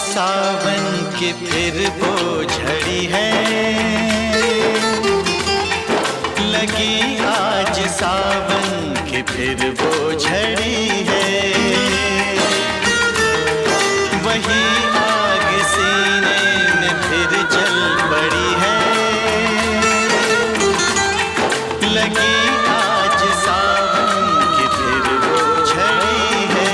सावन की फिर वो झड़ी है, लगी आज सावन की फिर वो झड़ी है। वही आग सीने में फिर जल पड़ी है, लगी आज सावन की फिर वो झड़ी है।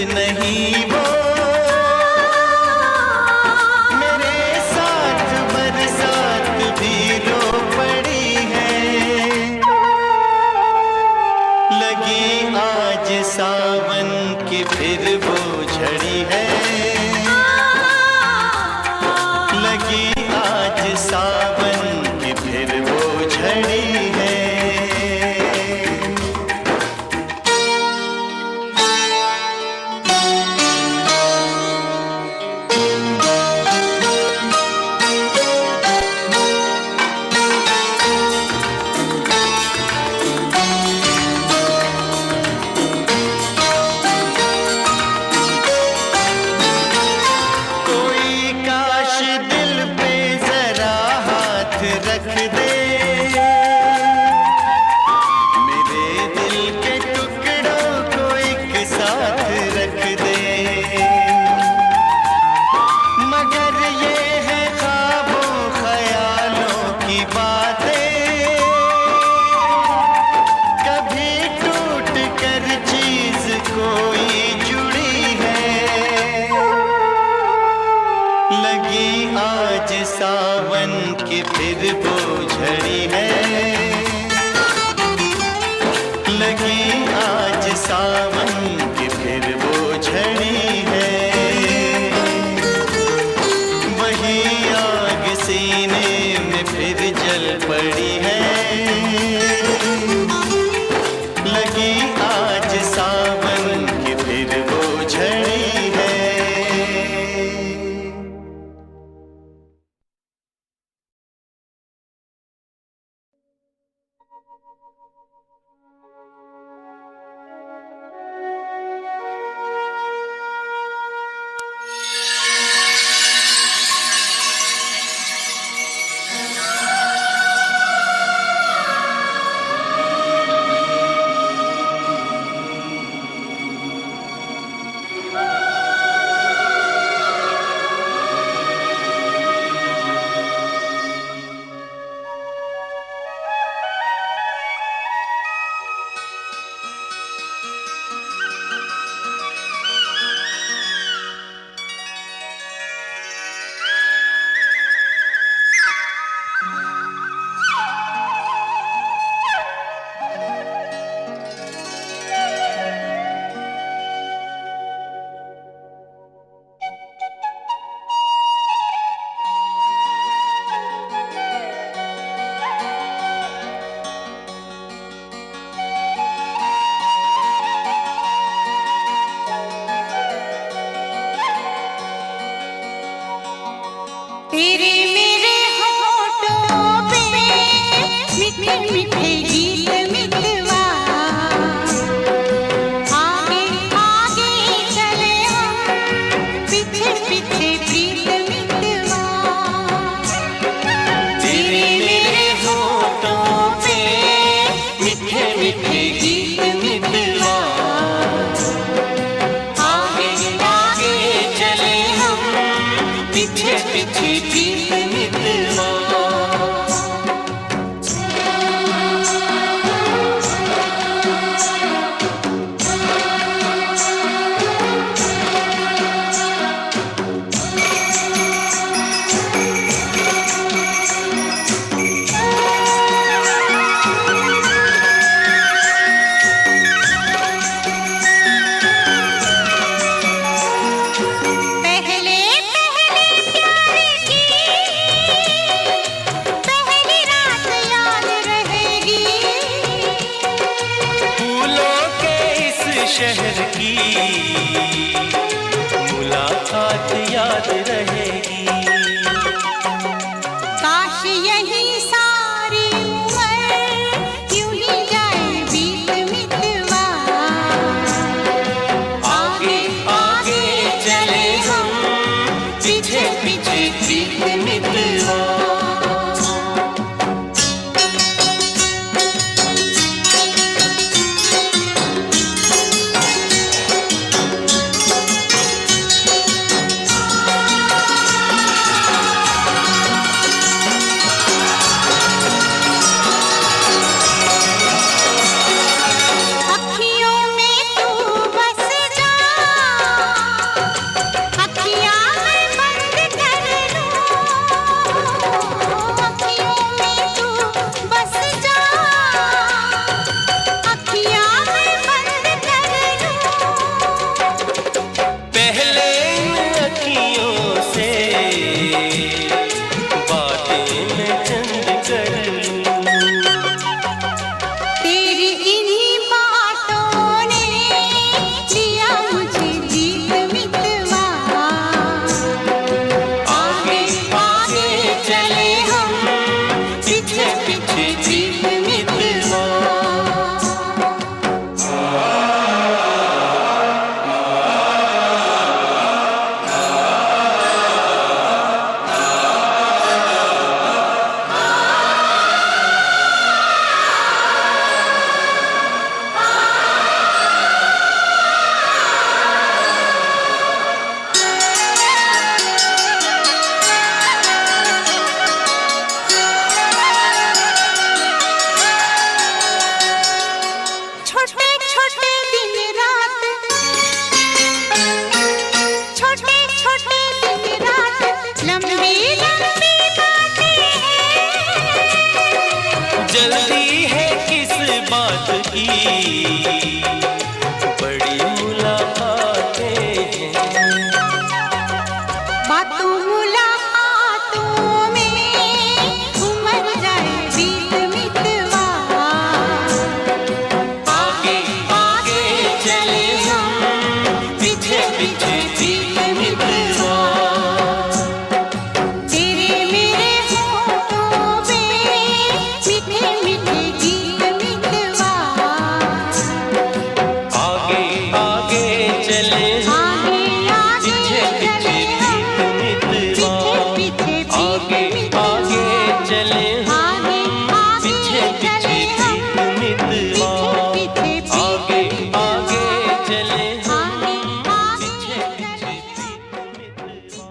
नहीं वो मेरे साथ बरसात भी रो पड़ी है, लगी आज सावन की फिर वो झड़ी है, लगी आज सावन की फिर वो झड़ी है। रख दे मेरे दिल के टुकड़ों को एक साथ रख दे, मगर ये है ख्वाबों ख्यालों की बातें, कभी टूट कर चीज कोई जुड़ी है, लगी आज सावन की फिर वो झड़ी है, लगी आज सावन की फिर वो झड़ी है। वही आग सीने में फिर जल पड़ी है, लगी आज सावन की फिर वो झड़ी है। तेरे मेरे होठों पे मीठे मीठे गीत मितवा, आगे आगे चले हम पीछे पीछे प्रीत मितवा। तेरे मेरे होठों पे मीठे मीठे गीत मितवा, आगे आगे चले हम पीछे पीछे प्रीत मितवा। जल्दी है किस बात की, बड़ी मुलाकातें हैं। बातों मुलाकातों में उमर जाए बीत मितवा, आगे आगे चले हम, पीछे पीछे बीत मितवा। तेरे मेरे होठों पे मीठे मीठे गीत मितवा, आगे आगे चले हम, आगे आगे पीछे पीछे चले बीत हम, मितवा। पीछे पीछे आगे आगे चले हम, पीछे पीछे बीत मितवा। आगे आगे चले हम, पीछे पीछे बीत मितवा।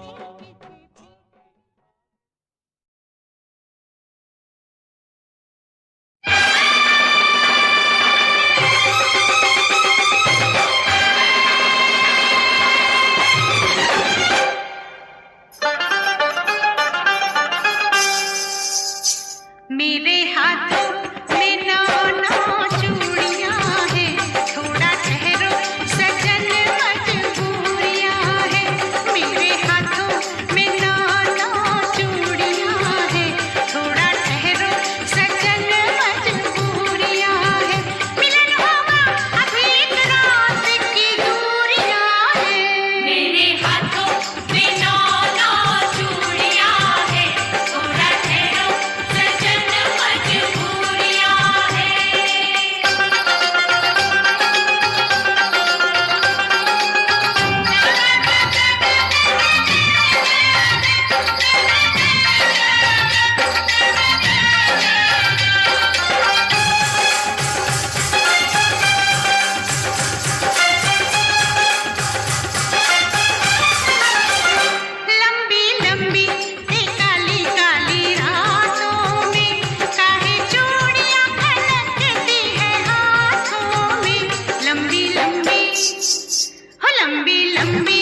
मेरे हाथों में नौ नौ चूड़ियां हैं, थोड़ा ठहरो सजन मजबूरियां हैं। मेरे हाथों में नौ नौ चूड़ियां हैं, थोड़ा ठहरो सजन मजबूरियां हैं। मिलन होगा अभी एक रात की दूरियां हैं। मेरे हाथों में नौ नौ चूड़ियां हैं, थोड़ा ठहरो सजन मजबूरियां लंबी लंबी काली काली रातों में काहे चूड़ियां खनकती है हाथों में। लंबी लंबी लंबी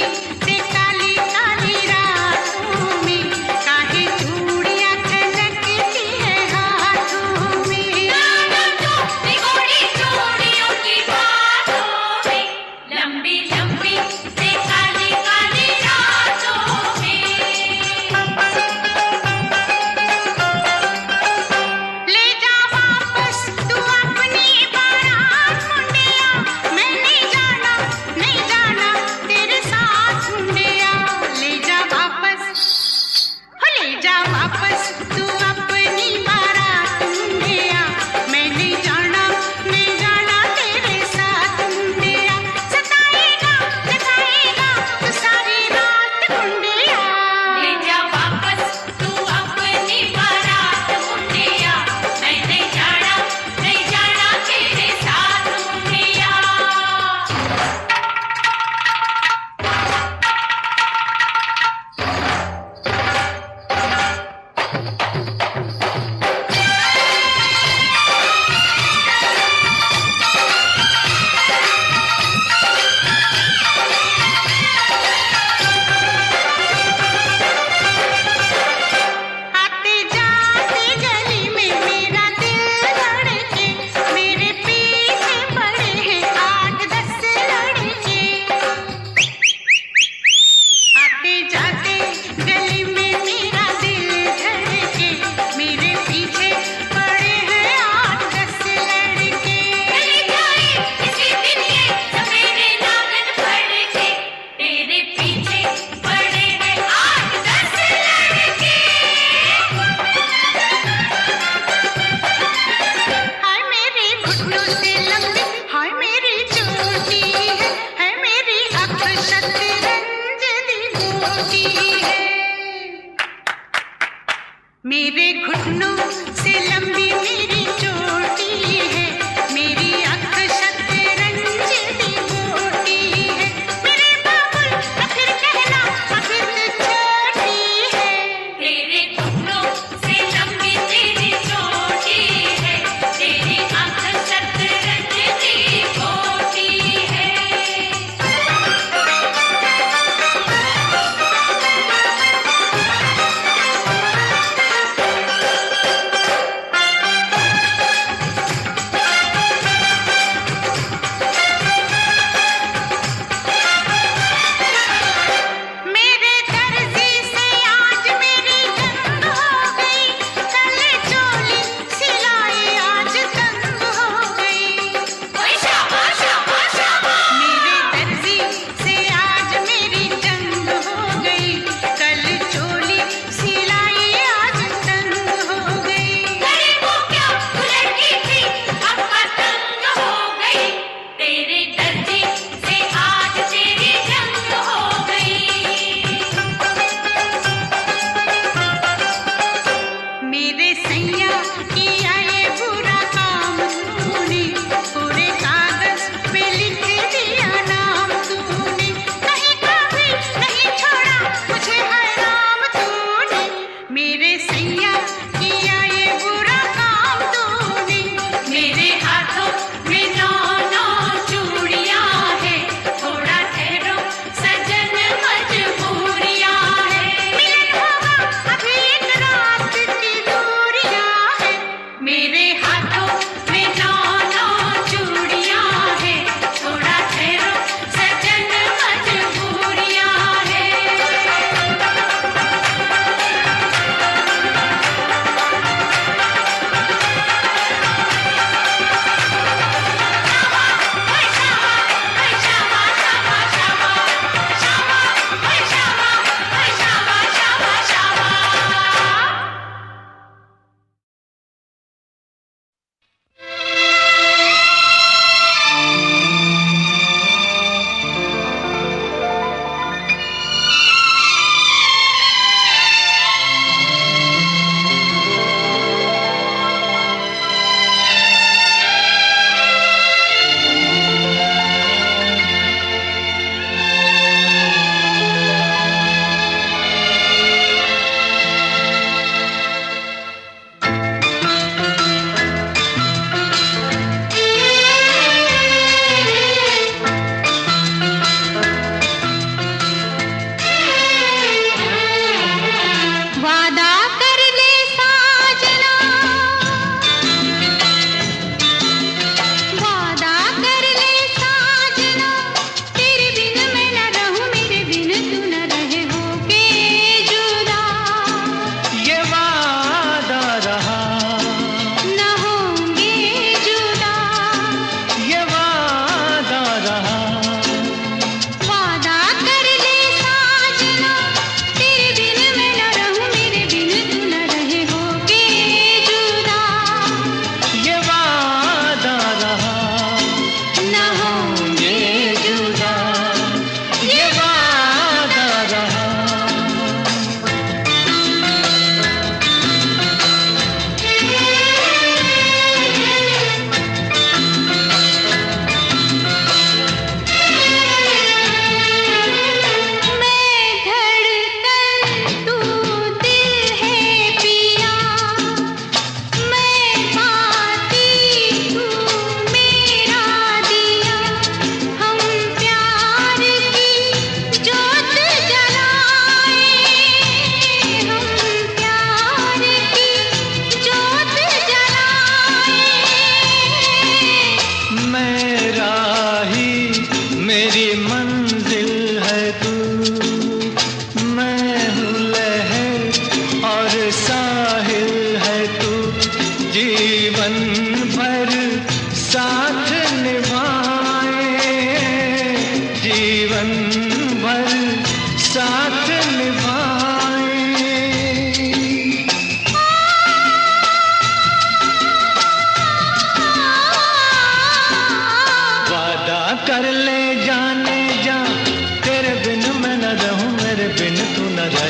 काली काली रातों में काहे चूड़ियां खनकती है हाथों में। निगोड़ी चूड़ियों की बातों में, लंबी लंबी काली काली रातों में। ले जा वापस तू अपनी बारात मुंडिया, मैं नहीं जाना तेरे साथ मुंडिया। ले जा वापस तू अपनी बारात मुंडिया, मैं नहीं जाना तेरे साथ मुंडिया। सताएगा तू सारी रात मुंडिया। ले जा वापस तू अपनी बारात मुंडिया, मैं नहीं जाना तेरे साथ मुंडिया। आते जाते गली में मेरा दिल धड़के, मेरे पीछे पड़े हैं 8-10 लड़के। आते जाते गली में मेरा दिल धड़के, मेरे पीछे पड़े हैं 8-10 लड़के। चली जाए किसी दिन ये सवेरे नागन फड़के, तेरे पीछे पड़े हैं 8-10 लड़के। हाय मेरे घुटनों से लंबी, हाय मेरी चोटी है मेरी अख शतरंज दी गोटी है। मेरे घुटनों से लंबी मेरी चोटी है, मेरी अख शतरंज दी गोटी है। मेरे बाबुल आखिर कहना आखिर छोटी है। तेरे घुटनों से लंबी तेरी चोटी है, तेरी अख शतरंज दी गोटी है।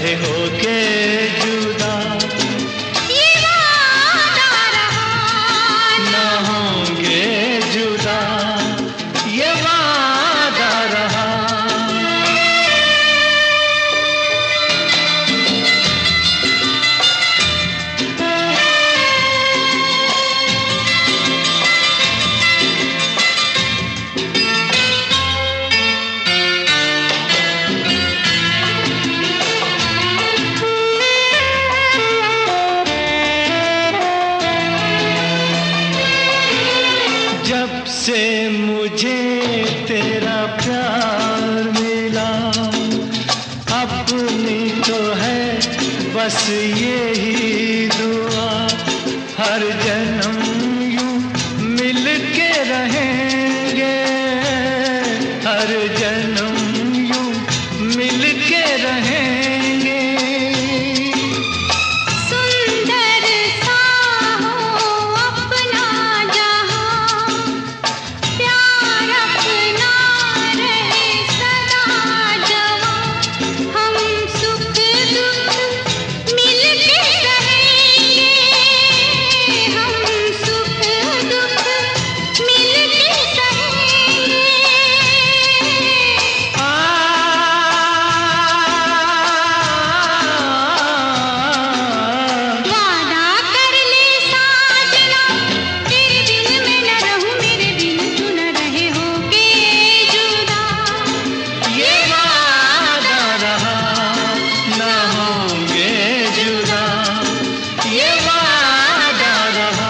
रहे हो के जुदा, ये वादा रहा ना होंगे जुदा, ये वादा रहा। जब से मुझे तेरा प्यार मिला, अपनी तो है बस यही दुआ, हर जन्म यूं मिल के रहेंगे, हर जन्म यूं मिल के रहेंगे। सुंदर सा हो अपना जहां, प्यार अपना रहे सदा जवां, हम सुख दुख मिल के रहेंगे, हम सुख दुख मिल के सहेंगे। वादा कर ले साजना, तेरे बिन मैं न रहूं, मेरे बिन तू न रहे हो के जुदा। ये वादा रहा, ना होंगे जुदा, ये वादा रहा।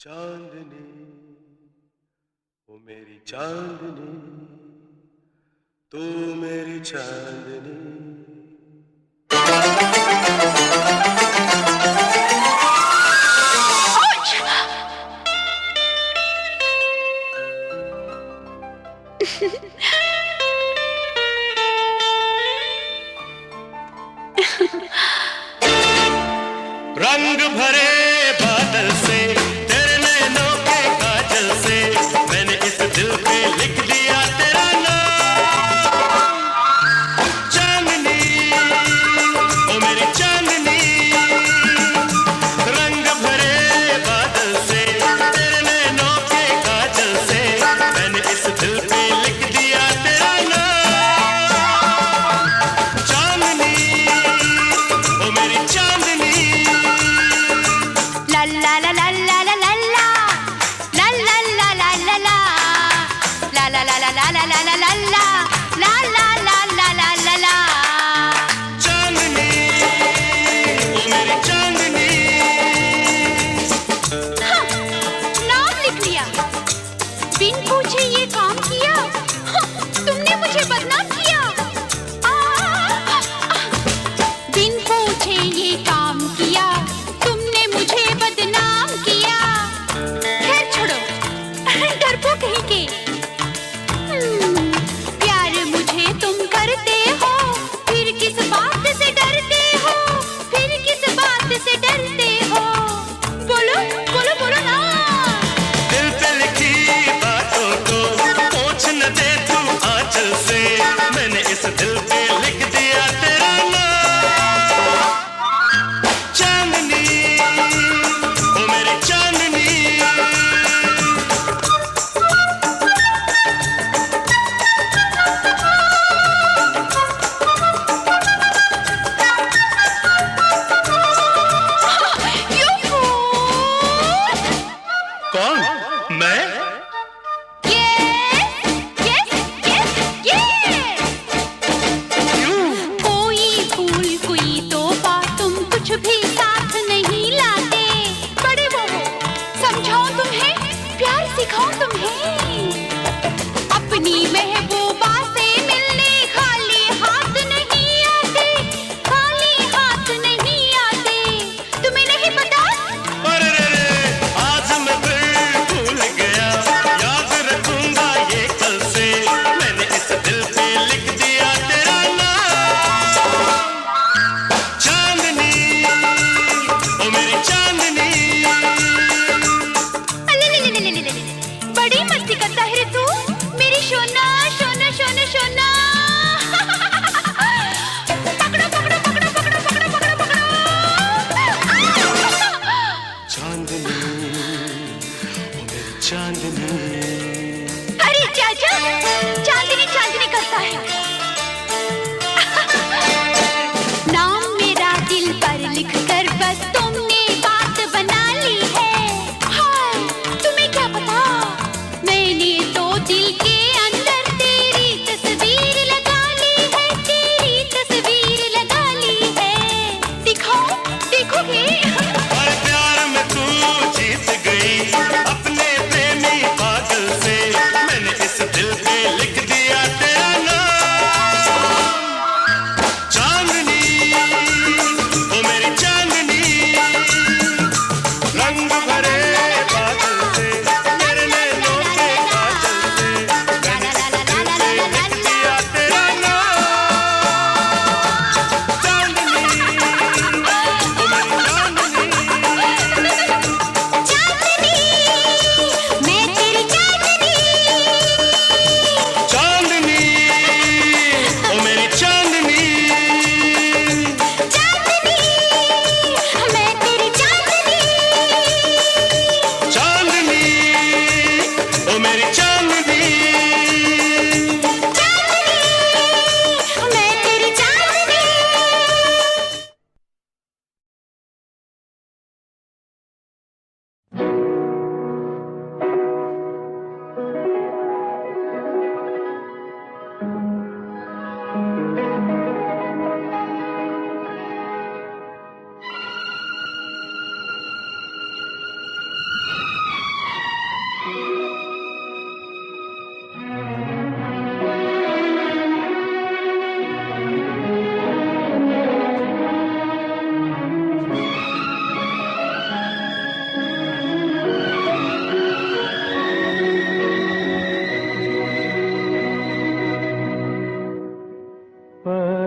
चांदनी, ओ मेरी चांदनी, तू मेरी चांदनी। रंग भरे बादल से, तेरे नैनों के काजल से, मैंने इस दिल पे लिख दिया तेरा नाम। चांदनी, ओ मेरी चांदनी, रंग भरे बादल से, तेरे नैनों के काजल से, मैंने इस दिल पे लिख दिया तेरा नाम। चांदनी, ओ मेरी चांदनी,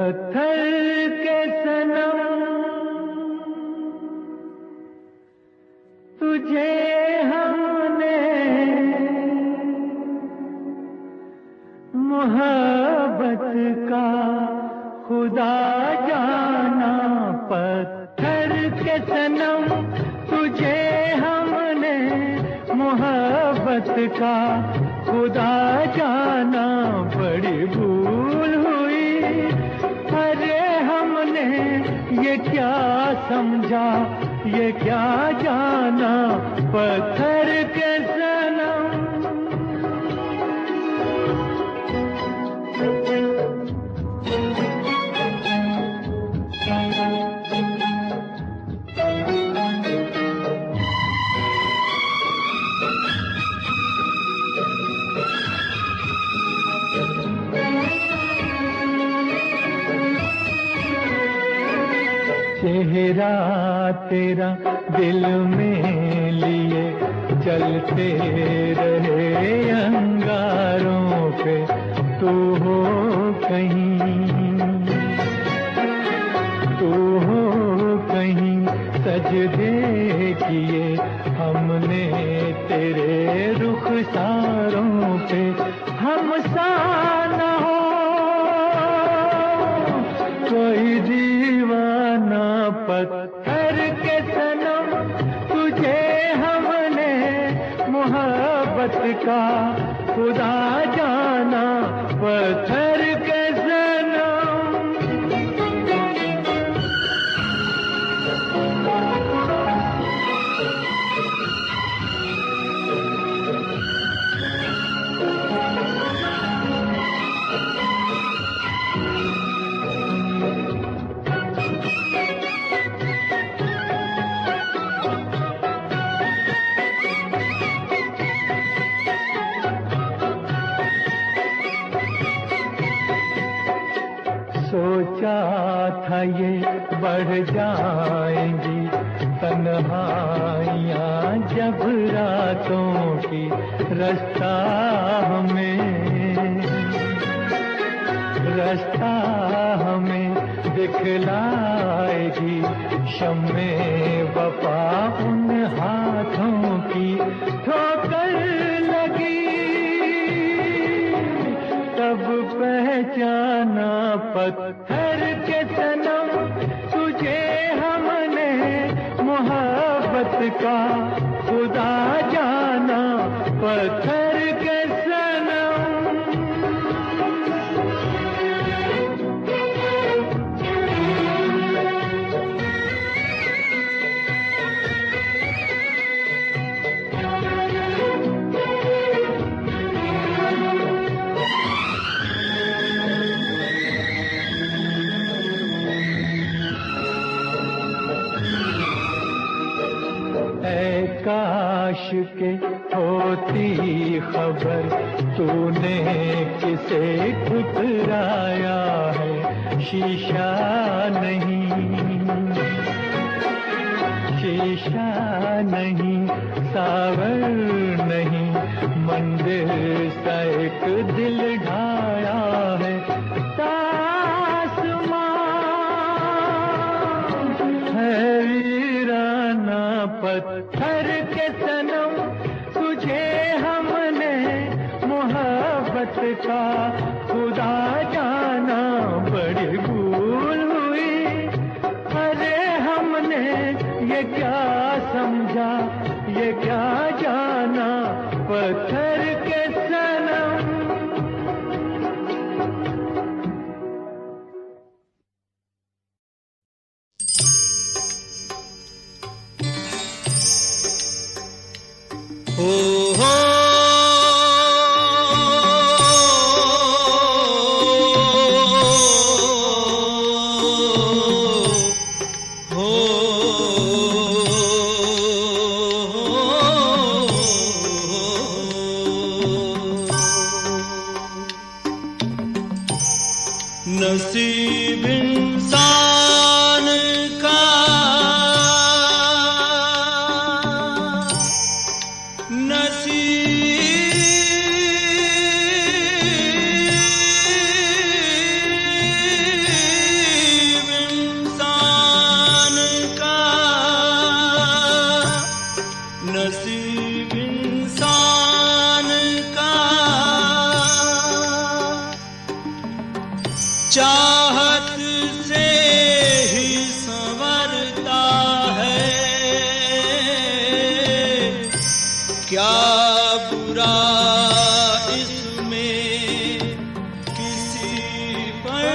पत्थर के सनम तुझे हमने मोहब्बत का खुदा जाना। पत्थर के सनम तुझे हमने मोहब्बत का खुदा जाना। बड़ी भूल हुई, अरे हमने ये क्या समझा, ये क्या जाना। पत्थर के सनम चेहरा तेरा दिल में लिए चलते रहे अंगारों पे। तू हो कहीं सजदे किए हमने तेरे रुखसारों पे। हम सा न हो कोई दीवाना। पत्थर के सनम तुझे हमने मोहब्बत का खुदा जाना। पत्थर के सनम सोचा था ये बढ़ जाएंगी तन्हाइयाँ जब रातों की। रास्ता हमें दिखलाएगी शम्मे वफा उन हाथों की। ठोकर लगी तब पहचाना। पत्थर के सनम तुझे हमने मोहब्बत का खुदा जाना। पत्थर के काश के होती खबर तूने किसे ठुकराया है। शीशा नहीं सावर नहीं मंदिर सा एक दिल ढाया है। तासमां है वीराना। पत्थर के सनम तुझे हमने मोहब्बत का खुदा जाना। बड़ी भूल हुई, अरे हमने ये क्या समझा, ये क्या जाना। पत्थर के सनम नसीब इंसान का नसीब चाहत से ही संवरता है, क्या बुरा इसमें किसी पर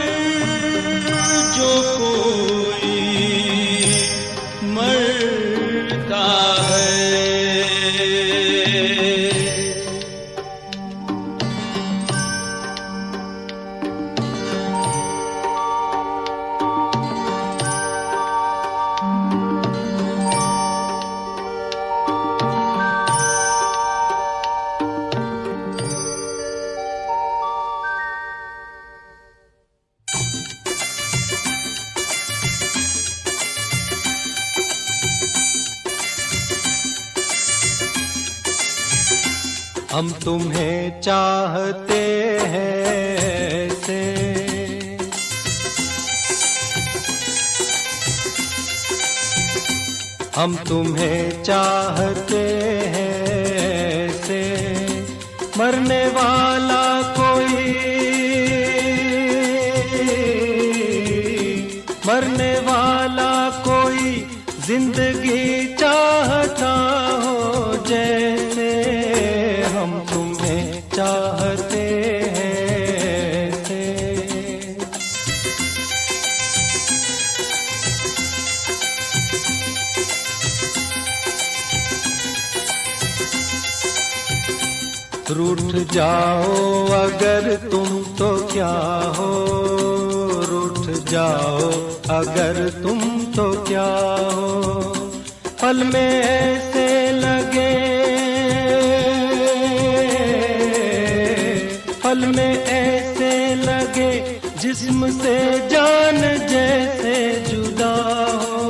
जो कोई मरता है। हम तुम्हें चाहते हैं ऐसे, हम तुम्हें चाहते हैं ऐसे, मरने वाला कोई, मरने वाला कोई जिंदगी चाहता हो जैसे, हम तुम्हें चाहते हैं ऐसे। रूठ जाओ अगर तुम तो क्या हो, रूठ जाओ अगर तुम तो क्या हो, पल में ऐसे लगे, पल में ऐसे लगे जिस्म से जान जैसे जुदा हो,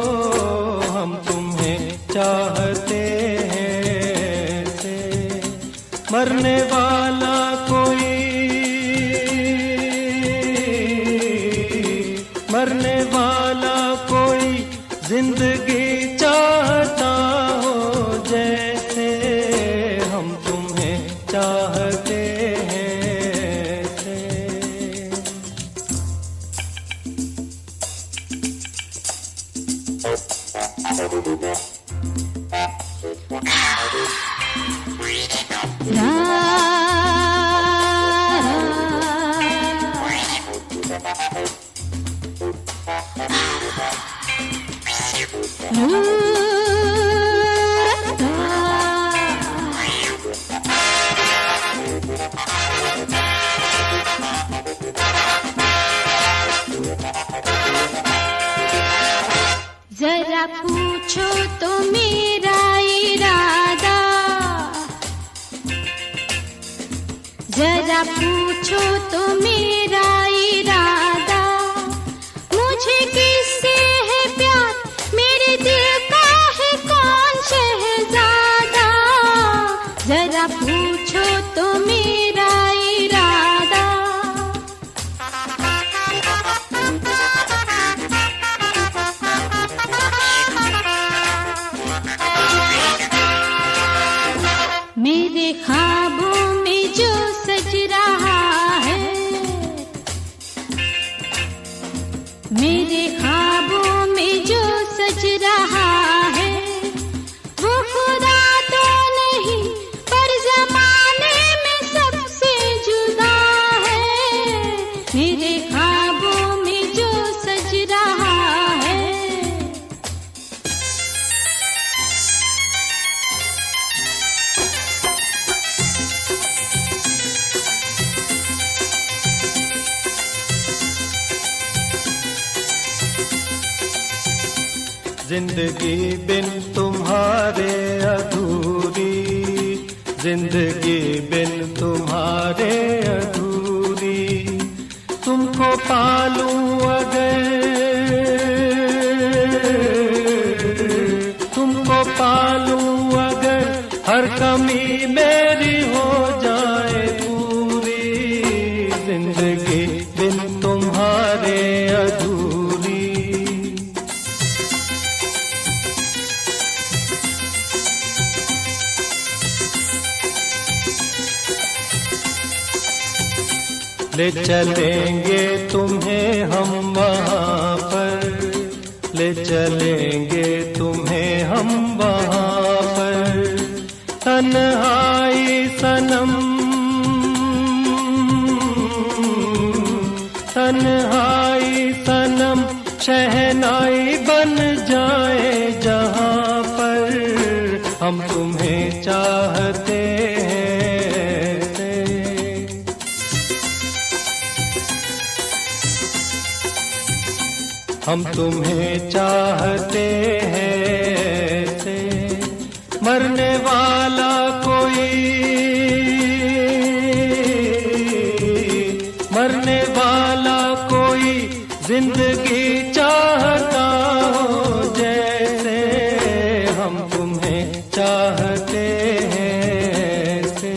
हम तुम्हें चाहते हैं ऐसे, मरने वाला कोई, मरने वाला कोई जिंदगी चाहता हो जैसे, हम तुम्हें चाहते हैं ऐसे। जरा पूछो तो मेरा इरादा, जरा पूछो तो मेरा इरादा, मुझे किससे है प्यार, मेरे दिल का है कौन शहजादा, जरा पूछो तो मेरा इरादा। मेरे ख्वाबों में जो सज रहा है, मेरे ख्वाबों में जो सज रहा है, वो खुदा तो नहीं पर जमाने में सबसे जुदा है, मेरे ख्वाबों में जो सज रहा है। जिंदगी बिन तुम्हारे अधूरी, जिंदगी बिन तुम्हारे अधूरी, तुमको पालूं अगर, तुमको पालूं अगर, हर कमी मेरी हो जाए पूरी, जिंदगी बिन तुम्हारे अधूरी। ले चलेंगे तुम्हें हम वहाँ पर, ले चलेंगे तुम्हें हम वहाँ पर। तन्हाई सनम, तन्हाई सनम शहनाई बन जाए जहाँ पर, हम तुम्हें चाहते हैं। हम तुम्हें चाहते हैं से। मरने वाला कोई, मरने वाला कोई जिंदगी चाहता हो जैसे, हम तुम्हें चाहते हैं से।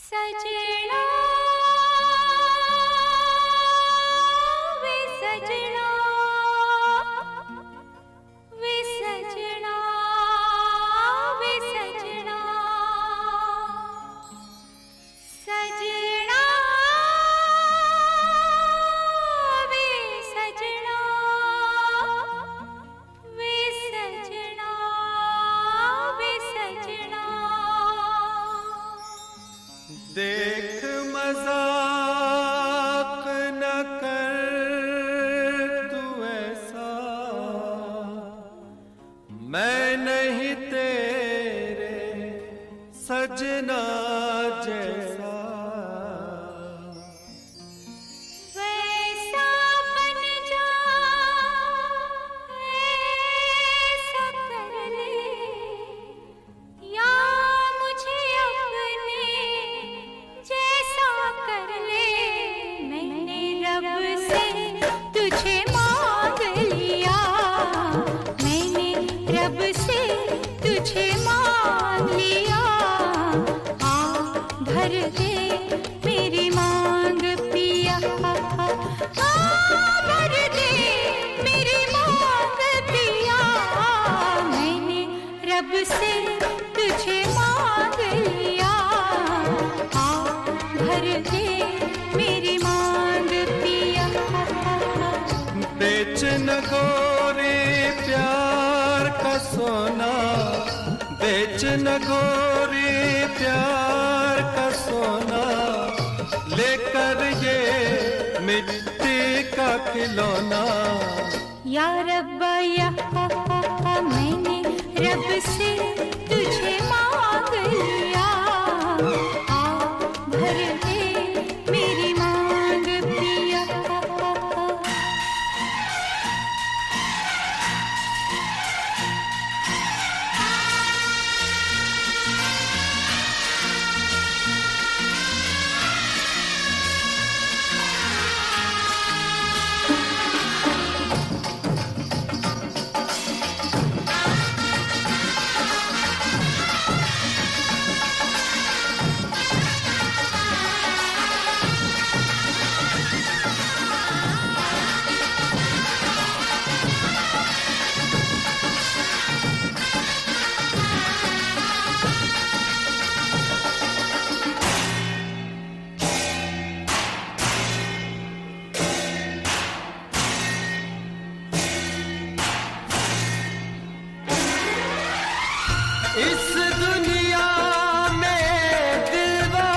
सजना वे सजना वे सजना वे सजना सजना वे सजना वे सजना वे सजना देख मजाक न कर तू ऐसा, मैं नहीं तेरे सजना जैसा। वैसा बन जा ऐसा कर ले, या मुझे अपने जैसा कर ले। मैंने रब से तुझे मांग लिया, मैंने रब से तुझे मांग लिया। आ भर दे मेरी मांग पिया, आ भर दे मेरी मांग पिया। मैंने रब से तुझे मांग लिया, आ भर दे मेरी मांग पिया। बेच न गोरे प्यार का सोना, बेच न गोरे प्यार का सोना, लेकर ये मिट्टी का खिलौना। या रब्बा या मैंने रब से तुझे मांग लिया, आ भर दे मेरी मांग पिया। इस दुनिया में दिलवा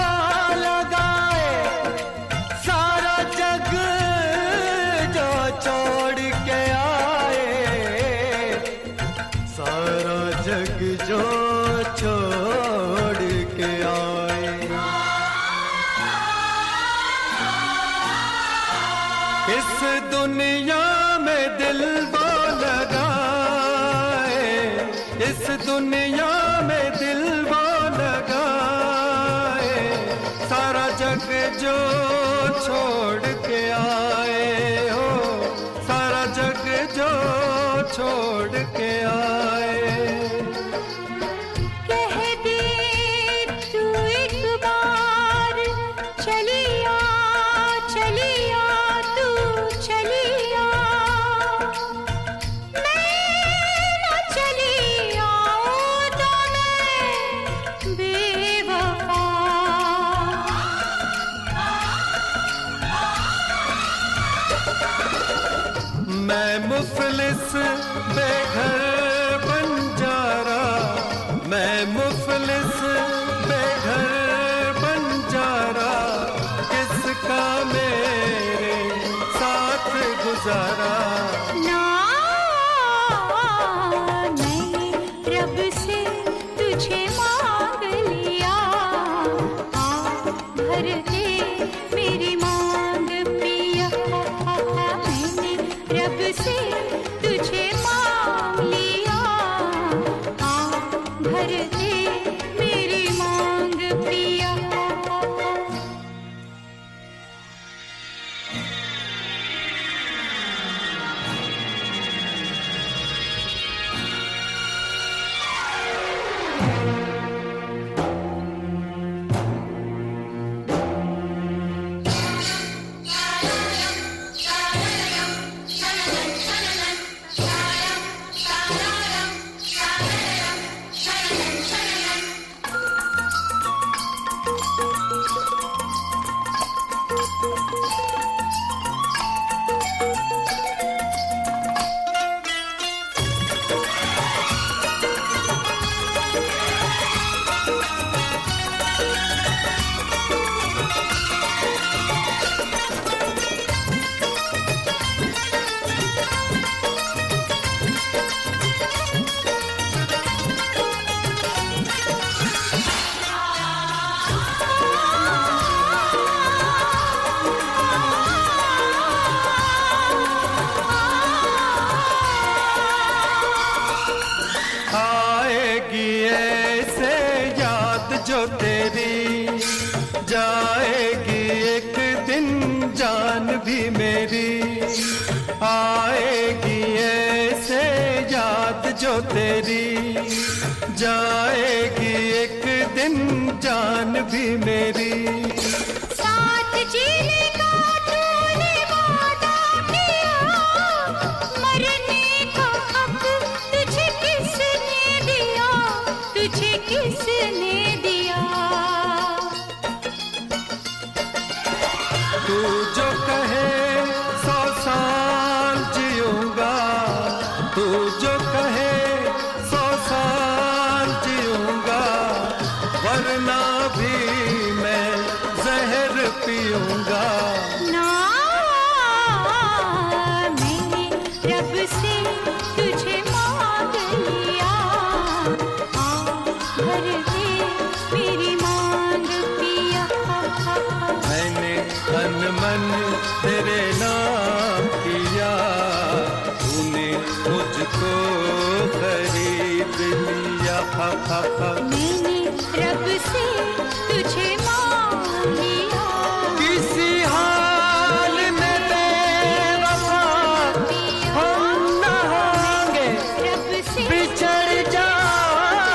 लगाए, सारा जग जो छोड़ के आए, सारा जग जो छोड़ के आए। इस दुनिया में दिल वो लगाए, इस दुनिया में दिल वो लगाए, सारा जग जो छोड़ के आए हो, सारा जग जो छोड़ के आए। कह दे तू एक बार चलिया चलिया तू चलिया, मैं न चलिया तो मैं बेवफा। मैं मुफलिस बेघर बंजारा, मैं मुफलिस बेघर बंजारा, किसका मेरे साथ गुजारा। ना मैंने रब से तुझे मांग लिया, आ भर दे मेरी मांग पिया। मैंने रब से तुझे मांग लिया, आ भर दे मेरी मांग पिया। जो तेरी, जाएगी एक दिन जान भी मेरी। साथ जीने का तूने वादा किया, मरने का हक तुझे किसने दिया, तुझे किसने दिया। तू जो कहे 100 साल जीऊंगा, तू जो कहे 100 साल जीऊंगा, वरना भी मैं जहर पीऊंगा। ना मैंने रब से तुझे मांग लिया, आ भर दे मेरी मांग पिया। मैंने तन मन तेरे नाम किया, तूने मुझको खरीद लिया। मैंने रब से तुझे मांग लिया, किसी हाल में बेवफा हम न होंगे, रब से बिछड़ जाएंगे,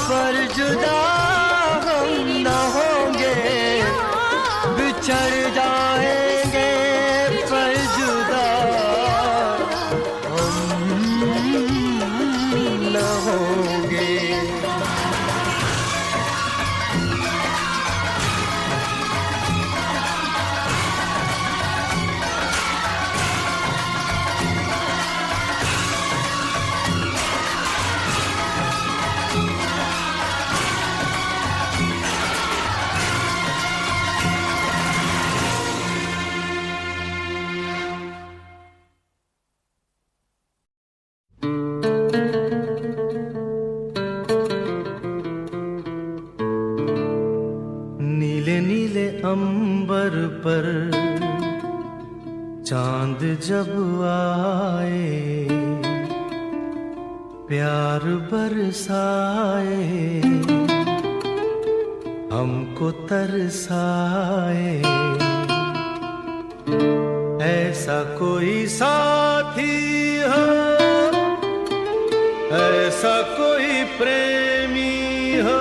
पर जुदा हम न होंगे, बिछड़ जाएंगे, पर जुदा हम न होंगे। नीले नीले अंबर पर चांद जब आए, प्यार बरसाए, हमको तरसाए। ऐसा कोई साथी हो, ऐसा कोई प्रेमी हो,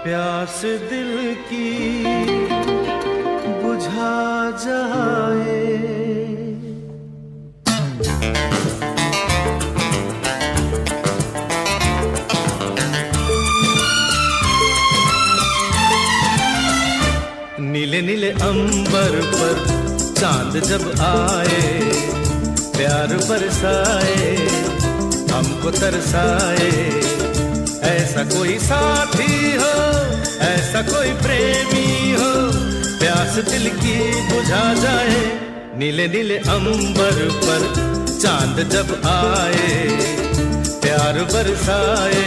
प्यास दिल की बुझा जाए। नीले नीले अंबर पर चांद जब आए, प्यार बरसाए, हमको तरसाए। ऐसा कोई साथी हो, ऐसा कोई प्रेमी हो, प्यास दिल की बुझा जाए। नीले नीले अंबर पर चांद जब आए, प्यार बरसाए,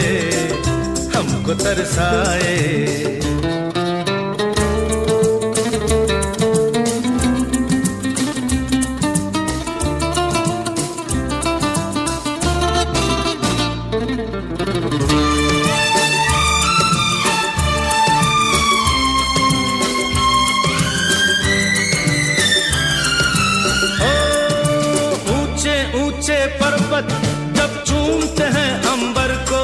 हमको तरसाए। पर्वत जब चूमते हैं अंबर को,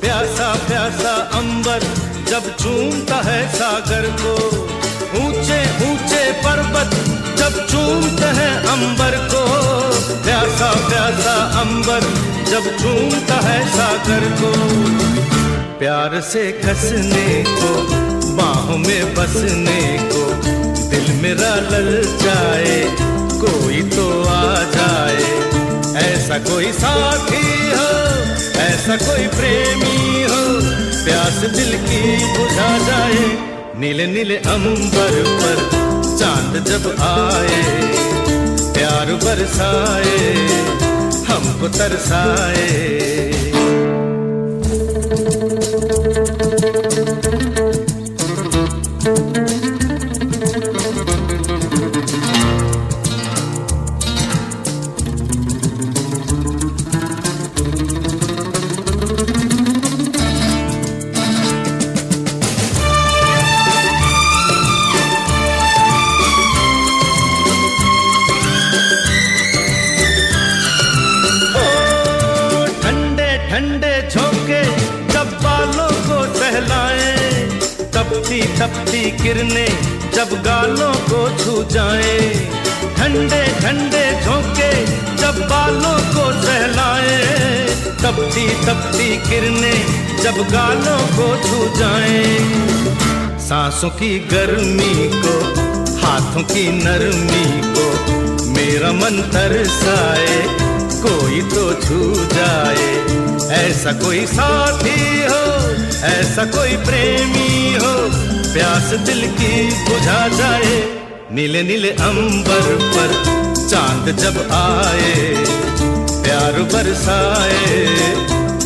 प्यासा प्यासा अंबर जब चूमता है सागर को। ऊंचे ऊंचे पर्वत जब चूमते हैं अंबर को, प्यासा प्यासा अंबर जब चूमता है सागर को। प्यार से कसने को, बाहों में बसने को, दिल मेरा ललचाए, कोई तो आ जाए। ऐसा कोई साथी हो, ऐसा कोई प्रेमी हो, प्यास दिल की बुझा जाए। नीले नीले अंबर पर चांद जब आए, प्यार बरसाए, हमको तरसाए। तपती तपती किरणें जब गालों को छू जाए, ठंडे ठंडे झोंके जब बालों को सहलाए, तपती तपती किरणें जब गालों को छू जाए, सांसों की गर्मी को हाथों की नरमी को मेरा मन तरसाए, कोई तो छू जाए, ऐसा कोई साथी हो, ऐसा कोई प्रेमी हो, प्यास दिल की बुझा जाए। नीले नीले अंबर पर चांद जब आए, प्यार बरसाए,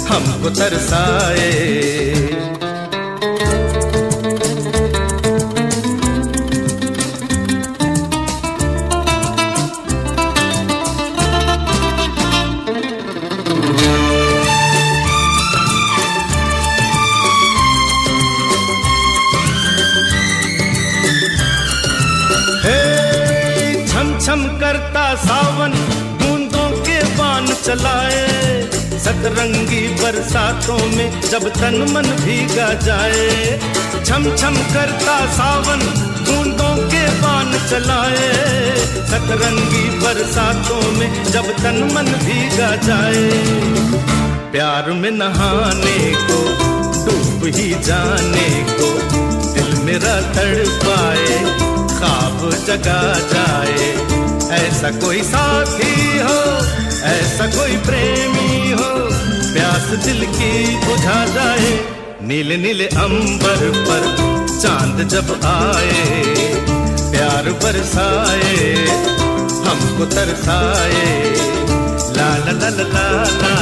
हमको तरसाए। छम करता सावन बूंदों के बाण चलाए, सतरंगी बरसातों में जब तन मन भीगा जाए, छम छम करता सावन बूंदों के बाण चलाए, सतरंगी बरसातों में जब तन मन भीगा जाए, प्यार में नहाने को डूब ही जाने को दिल मेरा तड़पाए, ख्वाब जगा जाए, ऐसा कोई साथी हो, ऐसा कोई प्रेमी हो, प्यास दिल की बुझा जाए। नीले नीले अंबर पर चांद जब आए, प्यार बरसाए, हमको तरसाए। ला ला ला ला ला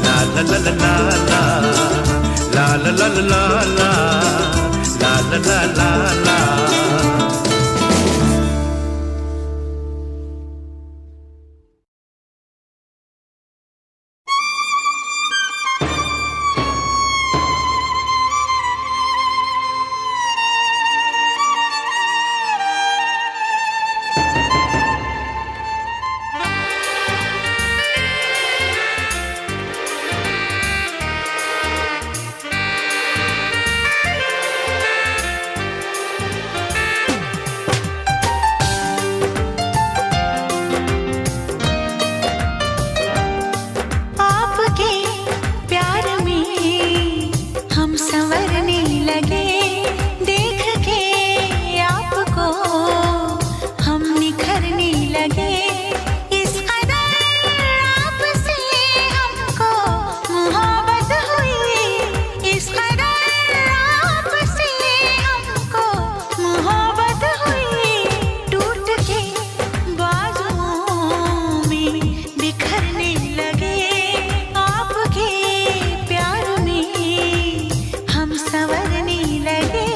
ला ला ला ला ला ला ला ला ला ला ला ला ला ला। लगे